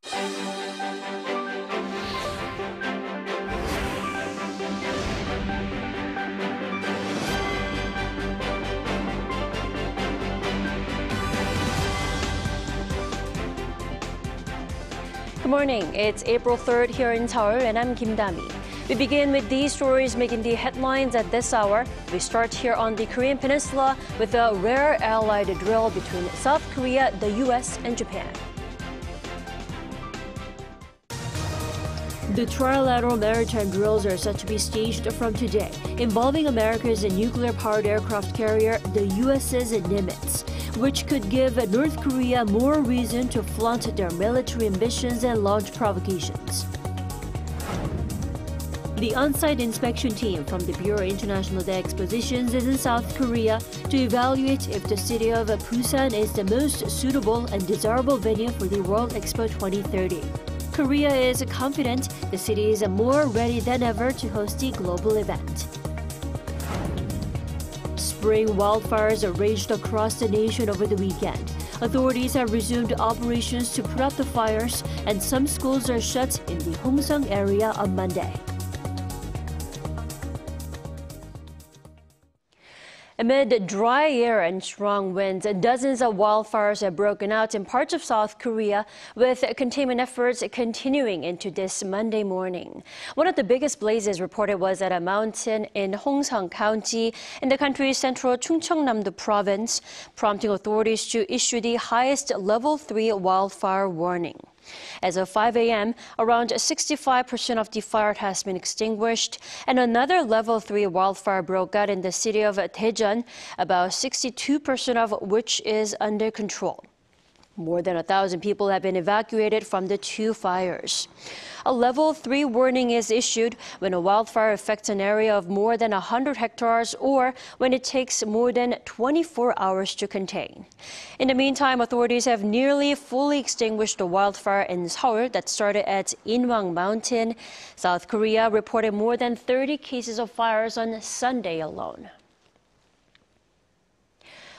Good morning. It's April 3rd here in Seoul, and I'm Kim Dami. We begin with these stories making the headlines at this hour. We start here on the Korean Peninsula with a rare allied drill between South Korea, the U.S., and Japan. The Trilateral Maritime drills are set to be staged from today, involving America's nuclear-powered aircraft carrier, the USS Nimitz, which could give North Korea more reason to flaunt their military ambitions and launch provocations. The on-site inspection team from the Bureau of International Day Expositions is in South Korea to evaluate if the city of Busan is the most suitable and desirable venue for the World Expo 2030. Korea is confident the city is more ready than ever to host the global event. Spring wildfires raged across the nation over the weekend. Authorities have resumed operations to put out the fires, and some schools are shut in the Hongseong area on Monday. Amid dry air and strong winds, dozens of wildfires have broken out in parts of South Korea, with containment efforts continuing into this Monday morning. One of the biggest blazes reported was at a mountain in Hongseong County in the country's central Chungcheongnam-do province, prompting authorities to issue the highest level 3 wildfire warning. As of 5 a.m., around 65% of the fire has been extinguished, and another level 3 wildfire broke out in the city of Daejeon, about 62% of which is under control. More than 1,000 people have been evacuated from the two fires. A level 3 warning is issued when a wildfire affects an area of more than 100 hectares or when it takes more than 24 hours to contain. In the meantime, authorities have nearly fully extinguished the wildfire in Seoul that started at Inwang Mountain. South Korea reported more than 30 cases of fires on Sunday alone.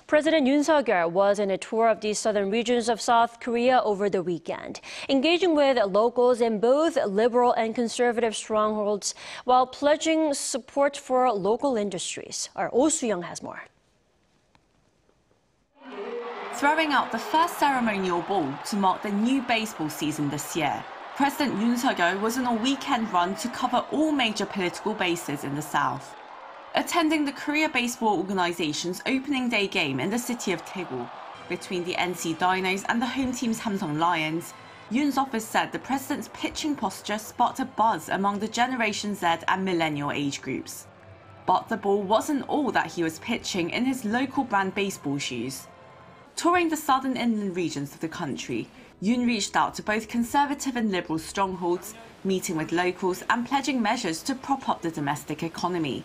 President Yoon was on a tour of the southern regions of South Korea over the weekend, engaging with locals in both liberal and conservative strongholds while pledging support for local industries. Our Oh Soo-young has more. Throwing out the first ceremonial ball to mark the new baseball season this year, President Yoon was on a weekend run to cover all major political bases in the south. Attending the Korea Baseball Organization's opening day game in the city of Daegu between the NC Dinos and the home team's Samsung Lions, Yoon's office said the president's pitching posture sparked a buzz among the Generation Z and millennial age groups. But the ball wasn't all that he was pitching in his local brand baseball shoes. Touring the southern inland regions of the country, Yoon reached out to both conservative and liberal strongholds, meeting with locals and pledging measures to prop up the domestic economy.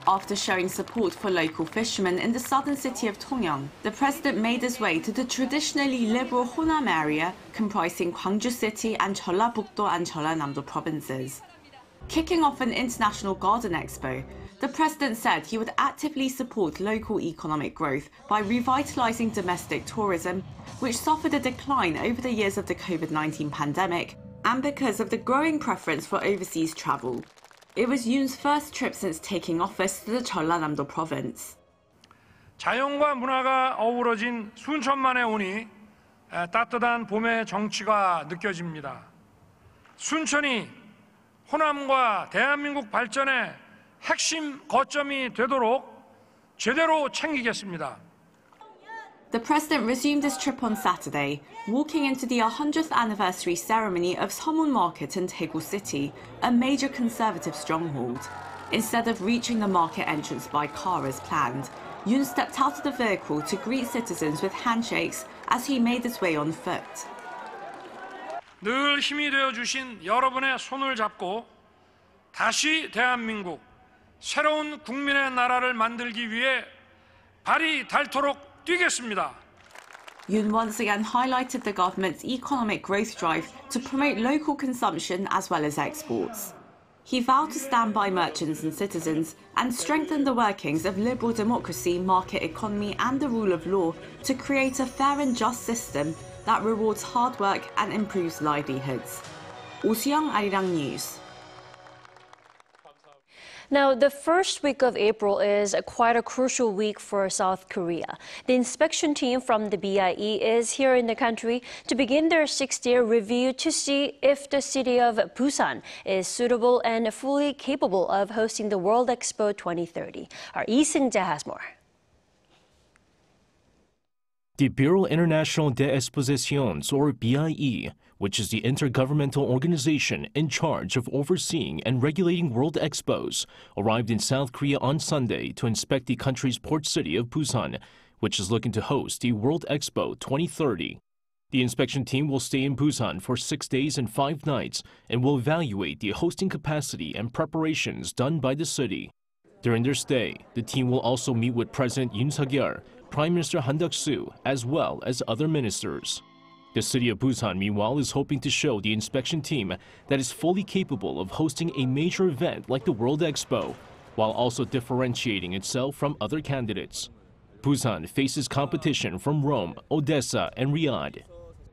After showing support for local fishermen in the southern city of Tongyeong, the president made his way to the traditionally liberal Honam area, comprising Gwangju City and Jeollabuk-do and Jeollanam-do provinces. Kicking off an international garden expo, the president said he would actively support local economic growth by revitalizing domestic tourism, which suffered a decline over the years of the COVID-19 pandemic and because of the growing preference for overseas travel. It was Yoon's first trip since taking office to the Jeollanam-do province. 자연과 문화가 어우러진 순천만에 오니 따뜻한 봄의 정취가 느껴집니다. 순천이 호남과 대한민국 발전의 핵심 거점이 되도록 제대로 챙기겠습니다. The president resumed his trip on Saturday, walking into the 100th anniversary ceremony of Seomun Market in Daegu City, a major conservative stronghold. Instead of reaching the market entrance by car as planned, Yoon stepped out of the vehicle to greet citizens with handshakes as he made his way on foot. 늘 힘이 되어 주신 여러분의 손을 잡고 다시 대한민국 새로운 국민의 나라를 만들기 위해 발이 닳도록 뛰겠습니다. Yoon once again highlighted the government's economic growth drive to promote local consumption as well as exports. He vowed to stand by merchants and citizens and strengthen the workings of liberal democracy, market economy and the rule of law to create a fair and just system that rewards hard work and improves livelihoods. Hongseong, Arirang News. Now, the first week of April is quite a crucial week for South Korea. The inspection team from the BIE is here in the country to begin their 6-year review to see if the city of Busan is suitable and fully capable of hosting the World Expo 2030. Our Lee Seung-jae has more. The Bureau International des Expositions, or BIE, which is the intergovernmental organization in charge of overseeing and regulating World Expos, arrived in South Korea on Sunday to inspect the country's port city of Busan, which is looking to host the World Expo 2030. The inspection team will stay in Busan for 6 days and 5 nights and will evaluate the hosting capacity and preparations done by the city. During their stay, the team will also meet with President Yoon Suk-yeol, Prime Minister Han Duck-soo, as well as other ministers. The city of Busan, meanwhile, is hoping to show the inspection team that is fully capable of hosting a major event like the World Expo, while also differentiating itself from other candidates. Busan faces competition from Rome, Odessa, and Riyadh.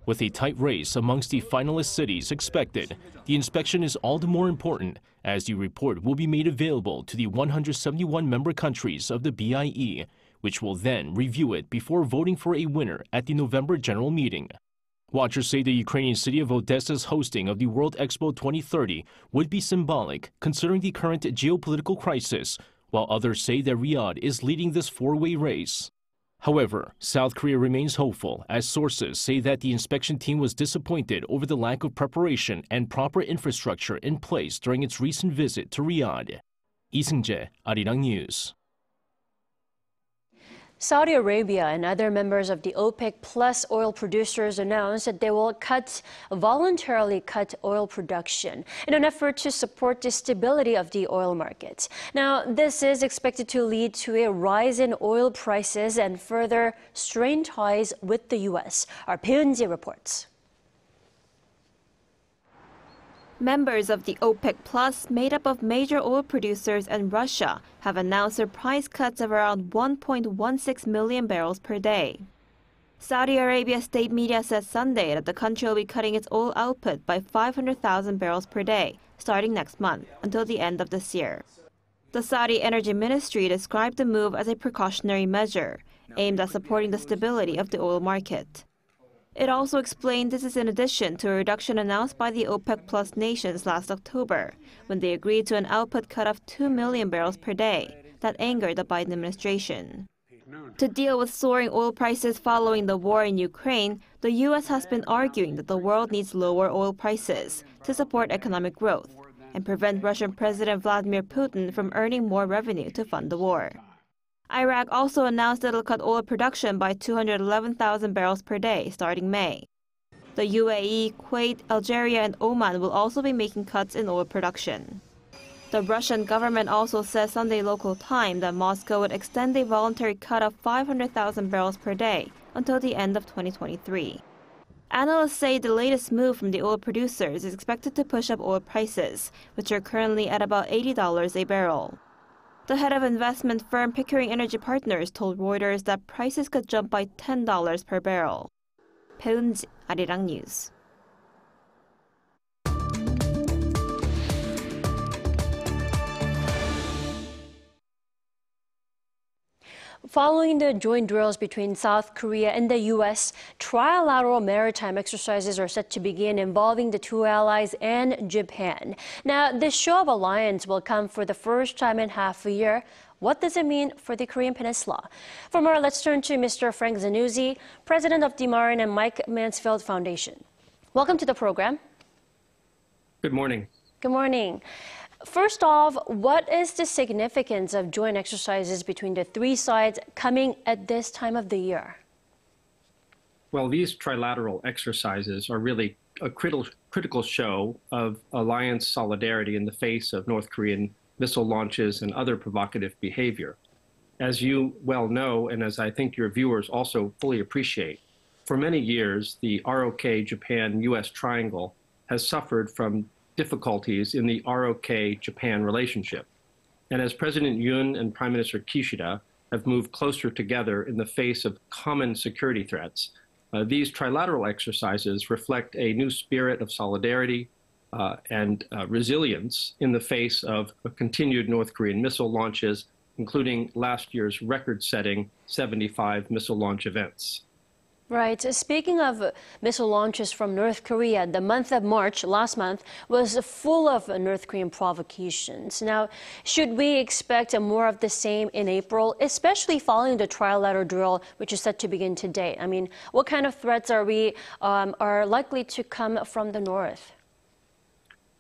With a tight race amongst the finalist cities expected, the inspection is all the more important as the report will be made available to the 171 member countries of the BIE, which will then review it before voting for a winner at the November general meeting. Watchers say the Ukrainian city of Odessa's hosting of the World Expo 2030 would be symbolic considering the current geopolitical crisis, while others say that Riyadh is leading this four-way race. However, South Korea remains hopeful as sources say that the inspection team was disappointed over the lack of preparation and proper infrastructure in place during its recent visit to Riyadh. Lee Seung-jae, Arirang News. Saudi Arabia and other members of the OPEC Plus oil producers announced that they will voluntarily cut oil production in an effort to support the stability of the oil market. Now, this is expected to lead to a rise in oil prices and further strain ties with the U.S. Our Peunji reports. Members of the OPEC Plus, made up of major oil producers and Russia, have announced surprise cuts of around 1.16 million barrels per day. Saudi Arabia state media said Sunday that the country will be cutting its oil output by 500,000 barrels per day, starting next month, until the end of this year. The Saudi Energy Ministry described the move as a precautionary measure, aimed at supporting the stability of the oil market. It also explained this is in addition to a reduction announced by the OPEC Plus nations last October, when they agreed to an output cut of 2 million barrels per day that angered the Biden administration. To deal with soaring oil prices following the war in Ukraine, the U.S. has been arguing that the world needs lower oil prices to support economic growth and prevent Russian President Vladimir Putin from earning more revenue to fund the war. Iraq also announced it will cut oil production by 211,000 barrels per day starting May. The UAE, Kuwait, Algeria, and Oman will also be making cuts in oil production. The Russian government also says Sunday local time that Moscow would extend a voluntary cut of 500,000 barrels per day until the end of 2023. Analysts say the latest move from the oil producers is expected to push up oil prices, which are currently at about $80 a barrel. The head of investment firm Pickering Energy Partners told Reuters that prices could jump by $10 per barrel. Peunji, Arirang News. Following the joint drills between South Korea and the U.S., Trilateral Maritime exercises are set to begin involving the two allies and Japan. Now, this show of alliance will come for the first time in half a year. What does it mean for the Korean Peninsula? For more, let's turn to Mr. Frank Zanuzzi, president of the Marin and Mike Mansfield Foundation. Welcome to the program. Good morning. Good morning. First off, what is the significance of joint exercises between the three sides coming at this time of the year? Well, these trilateral exercises are really a critical show of alliance solidarity in the face of North Korean missile launches and other provocative behavior. As you well know, and as I think your viewers also fully appreciate, for many years, the ROK Japan-US triangle has suffered from difficulties in the ROK-Japan relationship. And as President Yoon and Prime Minister Kishida have moved closer together in the face of common security threats, these trilateral exercises reflect a new spirit of solidarity and resilience in the face of continued North Korean missile launches, including last year's record-setting 75 missile launch events. Right. Speaking of missile launches from North Korea, the month of March, last month, was full of North Korean provocations. Now, should we expect more of the same in April, especially following the trilateral drill, which is set to begin today? I mean, what kind of threats are likely to come from the North?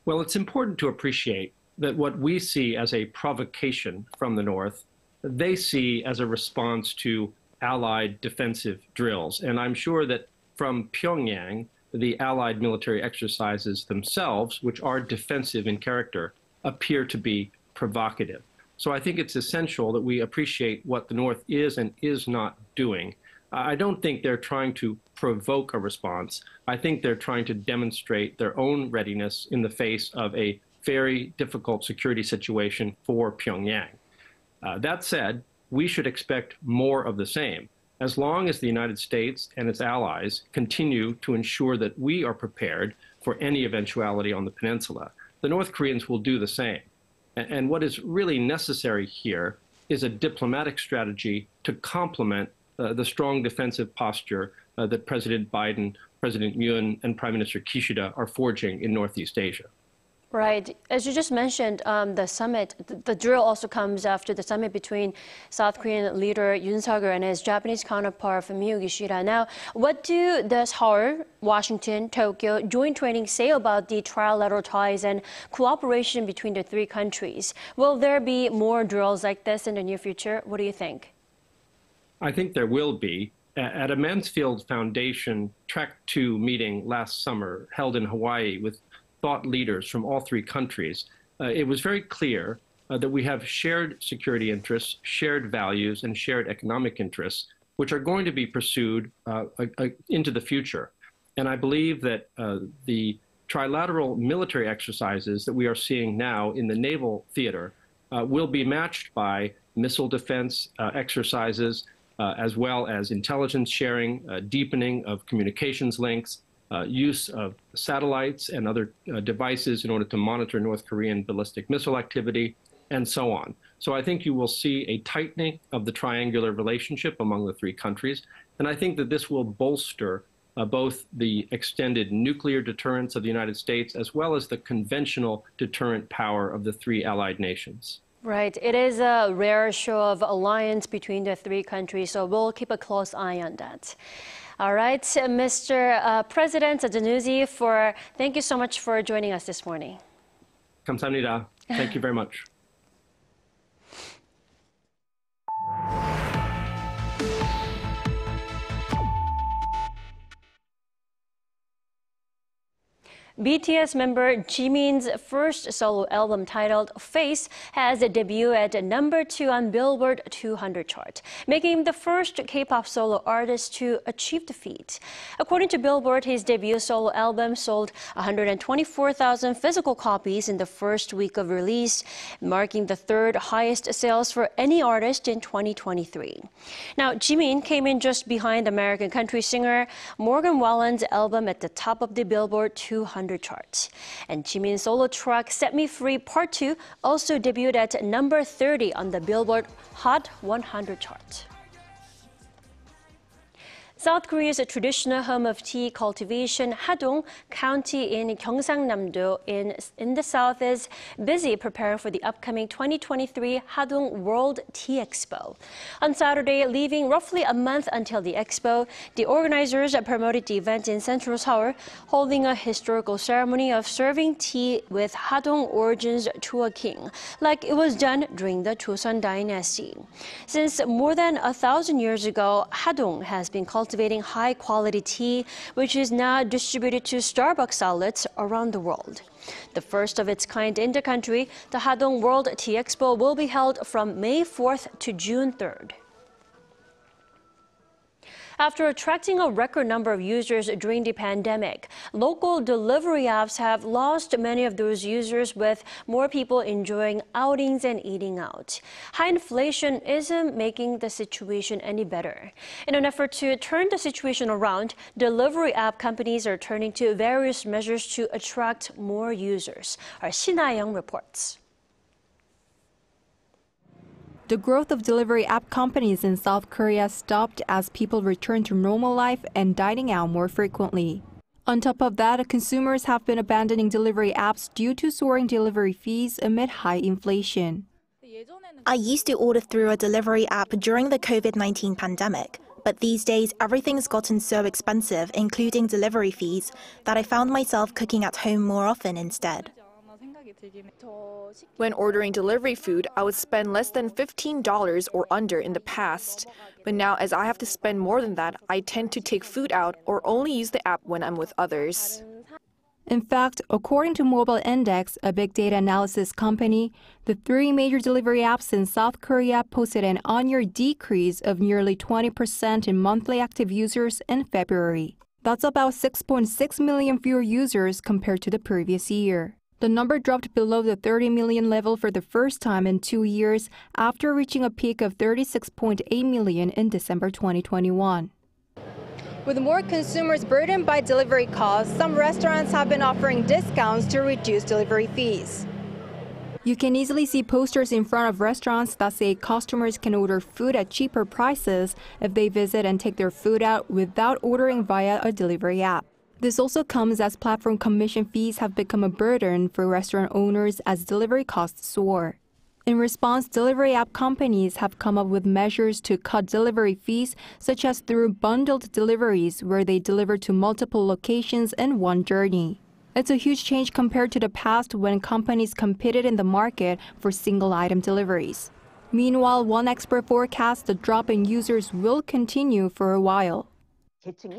Well, it's important to appreciate that what we see as a provocation from the North, they see as a response to Allied defensive drills. And I'm sure that from Pyongyang, the Allied military exercises themselves, which are defensive in character, appear to be provocative. So I think it's essential that we appreciate what the North is and is not doing. I don't think they're trying to provoke a response. I think they're trying to demonstrate their own readiness in the face of a very difficult security situation for Pyongyang. That said, we should expect more of the same, as long as the United States and its allies continue to ensure that we are prepared for any eventuality on the peninsula. The North Koreans will do the same. And what is really necessary here is a diplomatic strategy to complement the strong defensive posture that President Biden, President Yoon, and Prime Minister Kishida are forging in Northeast Asia. Right. As you just mentioned, the summit, the drill also comes after the summit between South Korean leader Yoon Southern and his Japanese counterpart Fumio Kishida. Now, what does Seoul, Washington, Tokyo joint training say about the trilateral ties and cooperation between the three countries? Will there be more drills like this in the near future? What do you think? I think there will be. At a Mansfield Foundation Track 2 meeting last summer held in Hawaii with thought leaders from all three countries, it was very clear that we have shared security interests, shared values, and shared economic interests, which are going to be pursued into the future. And I believe that the trilateral military exercises that we are seeing now in the naval theater will be matched by missile defense exercises, as well as intelligence sharing, deepening of communications links, use of satellites and other devices in order to monitor North Korean ballistic missile activity, and so on. So I think you will see a tightening of the triangular relationship among the three countries, and I think that this will bolster both the extended nuclear deterrence of the United States as well as the conventional deterrent power of the three allied nations. Right. It is a rare show of alliance between the three countries, so we'll keep a close eye on that. All right, Mr. President Danuzi, thank you so much for joining us this morning. 감사합니다. Thank you very much. BTS member Jimin's first solo album titled Face has debuted at #2 on Billboard 200 chart, making him the first K-pop solo artist to achieve the feat. According to Billboard, his debut solo album sold 124,000 physical copies in the first week of release, marking the third highest sales for any artist in 2023. Now, Jimin came in just behind American country singer Morgan Wallen's album at the top of the Billboard 200 chart. And Jimin's solo track Set Me Free Part 2 also debuted at #30 on the Billboard Hot 100 chart. South Korea's traditional home of tea cultivation, Hadong County in Gyeongsangnam-do in the south is busy preparing for the upcoming 2023 Hadong World Tea Expo. On Saturday, leaving roughly a month until the expo, the organizers promoted the event in Central Seoul, holding a historical ceremony of serving tea with Hadong origins Joseon King, like it was done during the Joseon dynasty. Since more than 1,000 years ago, Hadong has been cultivating high-quality tea, which is now distributed to Starbucks outlets around the world. The first of its kind in the country, the Hadong World Tea Expo will be held from May 4th to June 3rd. After attracting a record number of users during the pandemic, local delivery apps have lost many of those users, with more people enjoying outings and eating out. High inflation isn't making the situation any better. In an effort to turn the situation around, delivery app companies are turning to various measures to attract more users. Our Shin-Young reports. The growth of delivery app companies in South Korea stopped as people returned to normal life and dining out more frequently. On top of that, consumers have been abandoning delivery apps due to soaring delivery fees amid high inflation. I used to order through a delivery app during the COVID-19 pandemic, but these days everything's gotten so expensive, including delivery fees, that I found myself cooking at home more often instead. When ordering delivery food, I would spend less than $15 or under in the past. But now, as I have to spend more than that, I tend to take food out or only use the app when I'm with others. In fact, according to Mobile Index, a big data analysis company, the three major delivery apps in South Korea posted an on-year decrease of nearly 20% in monthly active users in February. That's about 6.6 million fewer users compared to the previous year. The number dropped below the 30 million level for the first time in 2 years after reaching a peak of 36.8 million in December 2021. With more consumers burdened by delivery costs, some restaurants have been offering discounts to reduce delivery fees. You can easily see posters in front of restaurants that say customers can order food at cheaper prices if they visit and take their food out without ordering via a delivery app. This also comes as platform commission fees have become a burden for restaurant owners as delivery costs soar. In response, delivery app companies have come up with measures to cut delivery fees, such as through bundled deliveries where they deliver to multiple locations in one journey. It's a huge change compared to the past when companies competed in the market for single-item deliveries. Meanwhile, one expert forecasts the drop in users will continue for a while.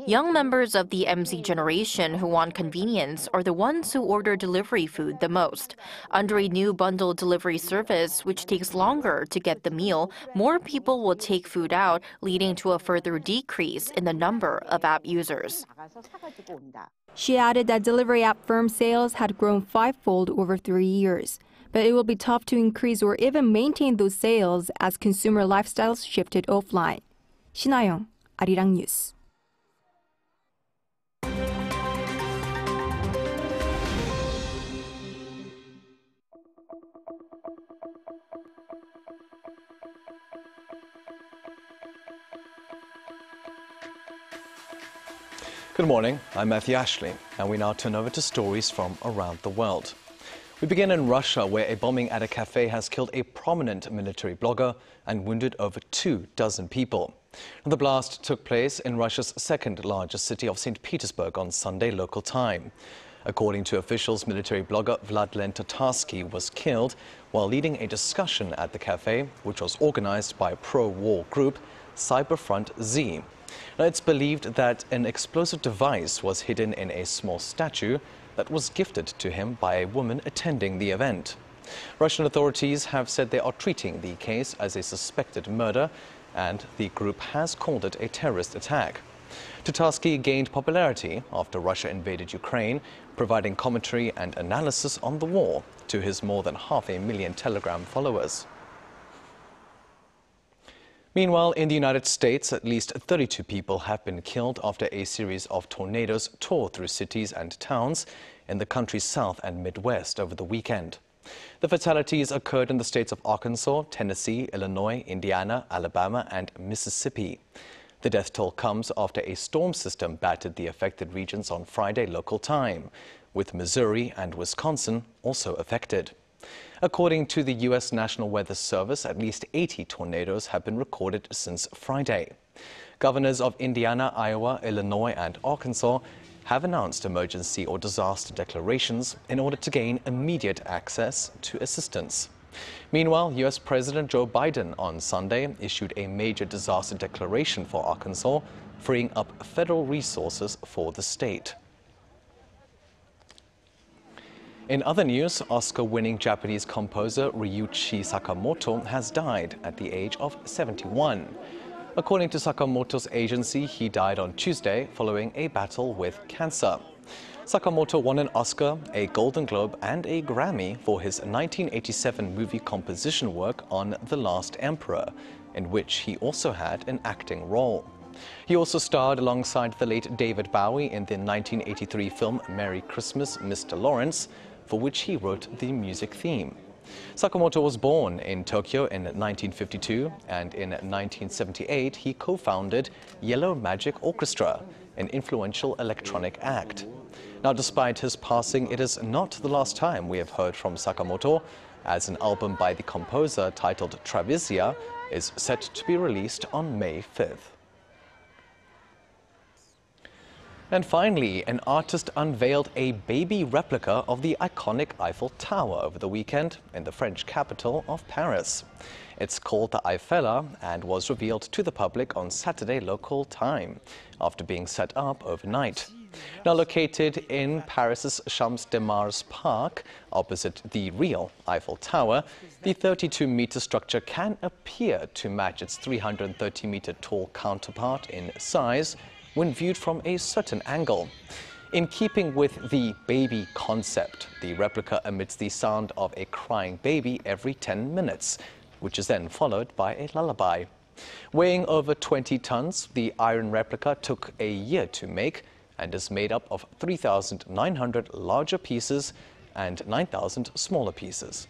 Young members of the MZ generation who want convenience are the ones who order delivery food the most. Under a new bundled delivery service, which takes longer to get the meal, more people will take food out, leading to a further decrease in the number of app users. She added that delivery app firm sales had grown fivefold over 3 years. But it will be tough to increase or even maintain those sales as consumer lifestyles shifted offline. Shin-Young, Arirang News. Good morning, I'm Matthew Ashley, and we now turn over to stories from around the world. We begin in Russia, where a bombing at a cafe has killed a prominent military blogger and wounded over 24 people. The blast took place in Russia's second largest city of St. Petersburg on Sunday local time. According to officials, military blogger Vladlen Tatarsky was killed while leading a discussion at the cafe, which was organized by a pro-war group, Cyberfront Z. Now, it's believed that an explosive device was hidden in a small statue that was gifted to him by a woman attending the event. Russian authorities have said they are treating the case as a suspected murder, and the group has called it a terrorist attack. Tatarsky gained popularity after Russia invaded Ukraine, providing commentary and analysis on the war to his more than 500,000 Telegram followers. Meanwhile, in the United States, at least 32 people have been killed after a series of tornadoes tore through cities and towns in the country's south and Midwest over the weekend. The fatalities occurred in the states of Arkansas, Tennessee, Illinois, Indiana, Alabama, and Mississippi. The death toll comes after a storm system battered the affected regions on Friday local time, with Missouri and Wisconsin also affected. According to the U.S. National Weather Service, at least 80 tornadoes have been recorded since Friday. Governors of Indiana, Iowa, Illinois, and Arkansas have announced emergency or disaster declarations in order to gain immediate access to assistance. Meanwhile, U.S. President Joe Biden on Sunday issued a major disaster declaration for Arkansas, freeing up federal resources for the state. In other news, Oscar-winning Japanese composer Ryuichi Sakamoto has died at the age of 71. According to Sakamoto's agency, he died on Tuesday following a battle with cancer. Sakamoto won an Oscar, a Golden Globe and a Grammy for his 1987 movie composition work on The Last Emperor, in which he also had an acting role. He also starred alongside the late David Bowie in the 1983 film Merry Christmas, Mr. Lawrence, for which he wrote the music theme. Sakamoto was born in Tokyo in 1952, and in 1978 he co-founded Yellow Magic Orchestra, an influential electronic act. Now, despite his passing, it is not the last time we have heard from Sakamoto, as an album by the composer titled Travisia is set to be released on May 5th. And finally, an artist unveiled a baby replica of the iconic Eiffel Tower over the weekend in the French capital of Paris. It's called the Eiffella and was revealed to the public on Saturday local time, after being set up overnight. Now located in Paris's Champs-de-Mars Park, opposite the real Eiffel Tower, the 32-meter structure can appear to match its 330-meter tall counterpart in size when viewed from a certain angle. In keeping with the baby concept, the replica emits the sound of a crying baby every 10 minutes, which is then followed by a lullaby. Weighing over 20 tons, the iron replica took a year to make and is made up of 3,900 larger pieces and 9,000 smaller pieces.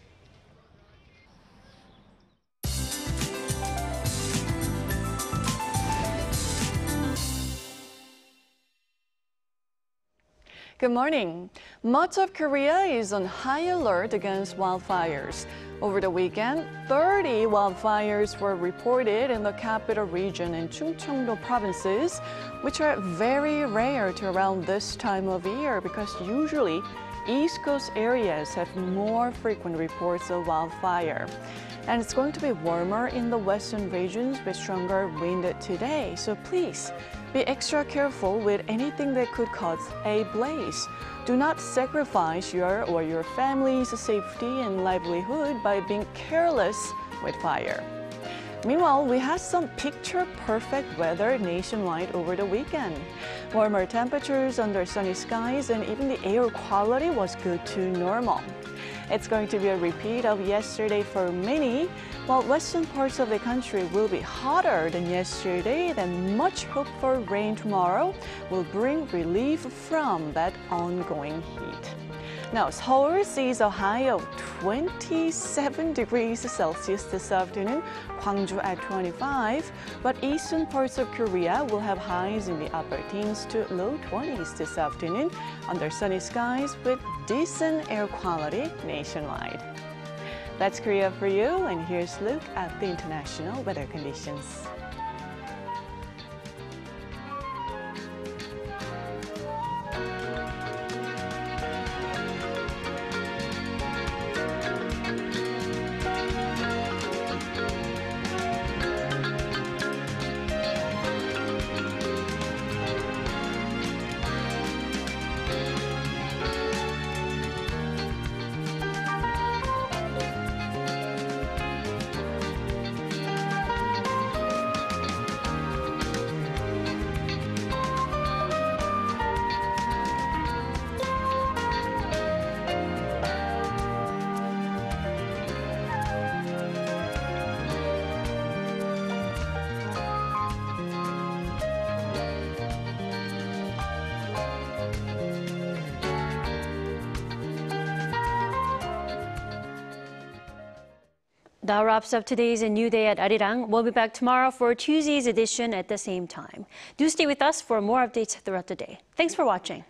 Good morning. Much of Korea is on high alert against wildfires. Over the weekend, 30 wildfires were reported in the capital region and Chungcheongdo provinces, which are very rare to around this time of year because usually East Coast areas have more frequent reports of wildfire. And it's going to be warmer in the western regions with stronger wind today, so please be extra careful with anything that could cause a blaze. Do not sacrifice your or your family's safety and livelihood by being careless with fire. Meanwhile, we had some picture-perfect weather nationwide over the weekend. Warmer temperatures under sunny skies and even the air quality was good to normal. It's going to be a repeat of yesterday for many. While western parts of the country will be hotter than yesterday, then much hope for rain tomorrow will bring relief from that ongoing heat. Now, Seoul sees a high of 27 degrees Celsius this afternoon, Gwangju at 25, but eastern parts of Korea will have highs in the upper teens to low 20s this afternoon under sunny skies with decent air quality nationwide. That's Korea for you, and here's a look at the international weather conditions. That wraps up today's New Day at Arirang. We'll be back tomorrow for Tuesday's edition at the same time. Do stay with us for more updates throughout the day. Thanks for watching.